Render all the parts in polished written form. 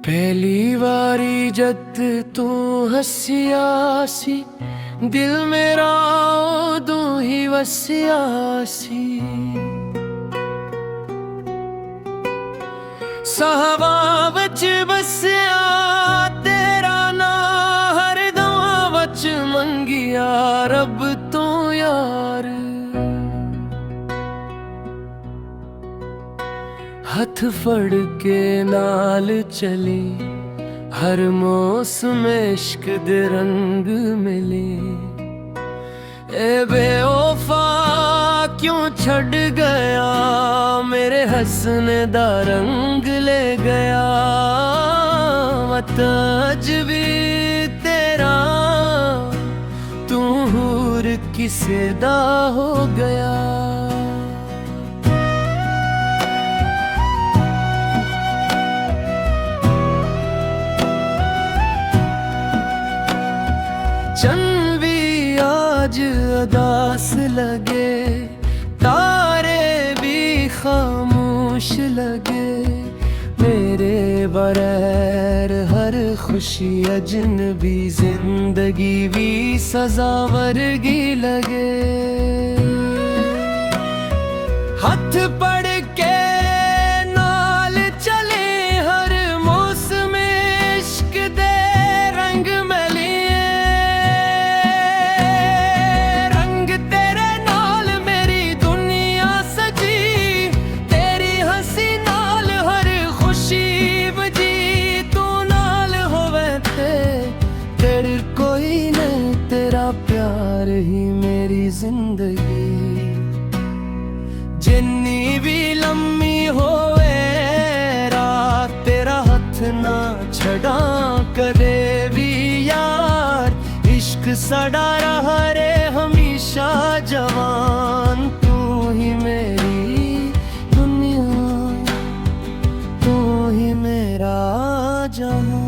पहली वारी जद तू हसिया सी, दिल मेरा उदों ही वसिया सी। साहवा वच बसिया तेरा ना, हर दवा वच मंगिया रब तो यार। हथ फड़ के नाल चली, हर मौसम इश्क दे रंग मिले। ए बेवफा क्यों छड़ गया, मेरे हंसने दा रंग ले गया। मत अज भी तेरा, तू हूर किसे दा हो गया। चंद भी आज उदास लगे, तारे भी खामोश लगे। मेरे बगैर हर खुशी अजनबी, जिंदगी भी सजा वर्गी लगे। हाथ पड़ के नाल चले, हर मौसम इश्क दे रंग मिलिए। रंग तेरे नाल मेरी दुनिया सजी, तेरी हंसी नाल हर खुशी बजी। तू नाल होवे ते तेरे कोई नहीं, तेरा प्यार ही मेरी जिंदगी। जिन्नी भी लम्मी होवे रात, तेरा हथ ना छड़ा करे भी यार। इश्क सड़ा रहा रे हमेशा जवान, तू ही मेरी दुनिया, तू ही मेरा जहां।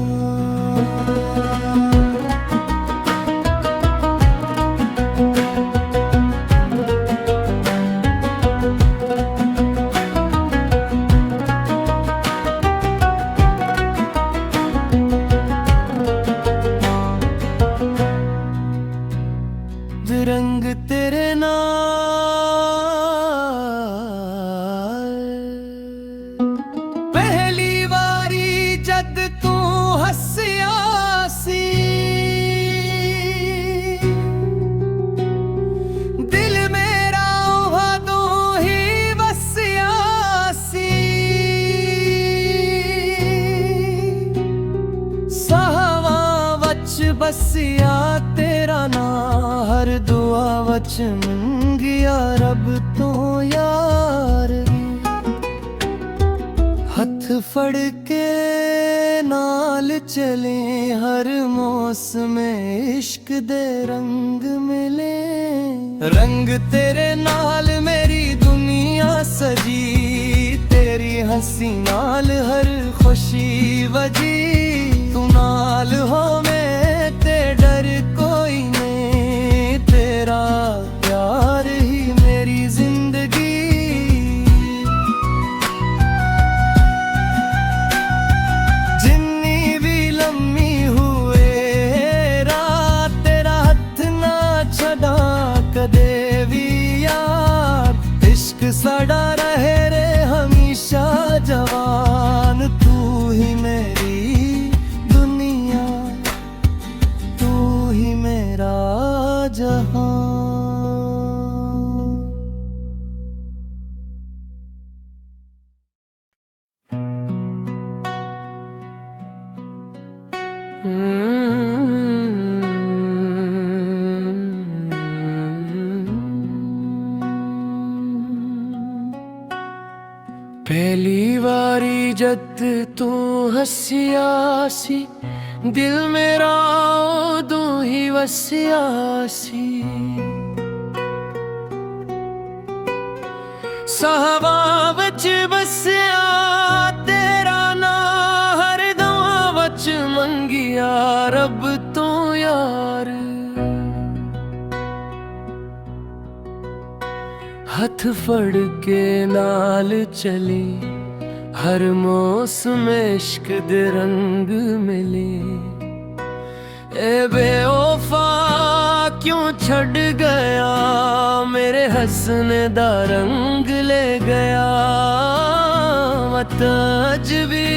रंग तेरे नाल, पहली वारी जद तू हसिया सी। दिल मेरा उदों ही वसिया सी। साहवा वच बसिया तेरा ना, हर दुआ वच मंगिया रब तो यार। हथ फड़ के नाल चले, हर मौसम इश्क दे रंग मिले। रंग तेरे नाल मेरी दुनिया सजी, तेरी हंसी नाल हर खुशी वजी। तू नाल हो मैं ते डर कोई नहीं, तेरा प्यार ही मेरी जिंदगी। जिन्नी भी लम्मी हुए रात, तेरा हथ ना छड़ा कदे भी यार। इश्क सड़ा रहे रे हमेशा जवान, तू ही मेरी दुनिया, तू ही मेरा जहां। पहली वारी जद तू हसिया सी, दिल मेरा उदों ही वसिया सी। साहवा वच बसिया तेरा ना, हर दवा वच मंगिया रब तो यार। हथ फड़ के नाल चली, हर मौसम इश्क दे रंग मिले। ए बेवफा क्यों छड़ गया, मेरे हंसने दा रंग ले गया। मत अज भी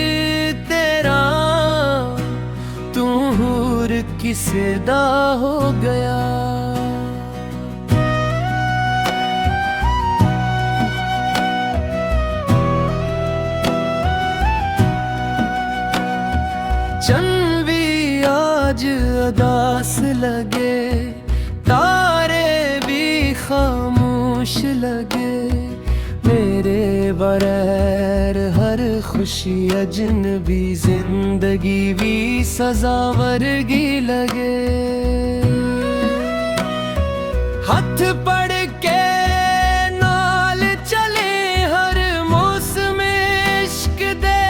तेरा, तू हूर किसे दा हो गया। चंद भी आज उदास लगे, तारे भी खामोश लगे। मेरे बगैर हर खुशी अजनबी, जिंदगी भी सजा वर्गी लगे। हाथ पड़ के नाल चले, हर मौसम इश्क दे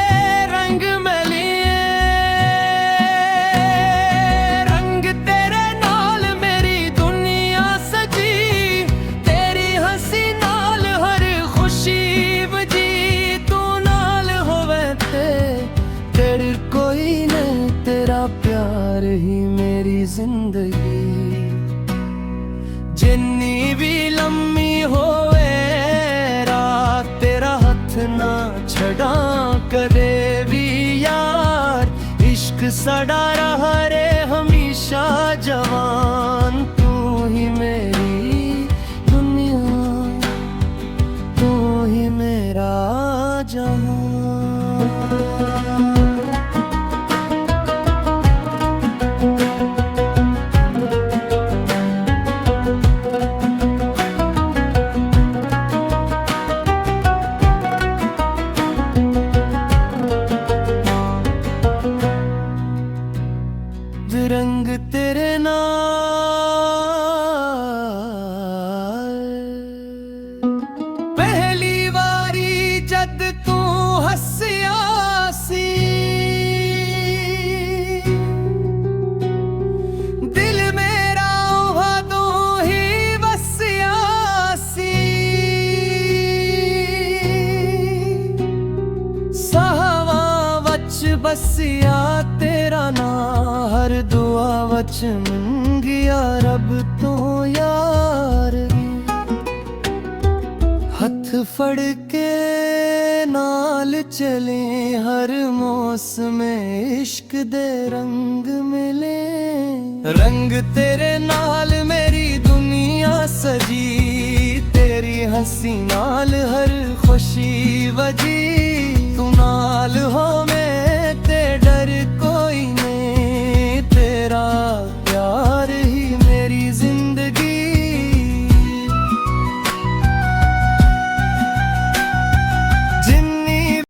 रंग मिलिए। रंग तेरे नाल मेरी दुनिया सजी, तेरी हंसी नाल हर खुशी बजी। तू नाल होवे ते तेरे कोई नहीं, तेरा प्यार ही मेरी जिंदगी। जिन्नी भी लम्मी होवे रात, तेरा हथ ना छड़ा करे भी यार। इश्क सड़ा रहा रे हमेशा जवान, तू ही मेरी दुनिया, तू ही मेरा जहां। रंग तेरे नाल, पहली बारी जद तू हसिया सी, दिल मेरा उहदों ही वसिया सी। साहवा वच बसिया तेरा ना, हर दुआ वच मंगिया रब तो यार। हथ फड़ के नाल चले, हर मौसम इश्क दे रंग मिले। रंग तेरे नाल मेरी दुनिया सजी, तेरी हंसी नाल हर खुशी वजी। तू नाल हो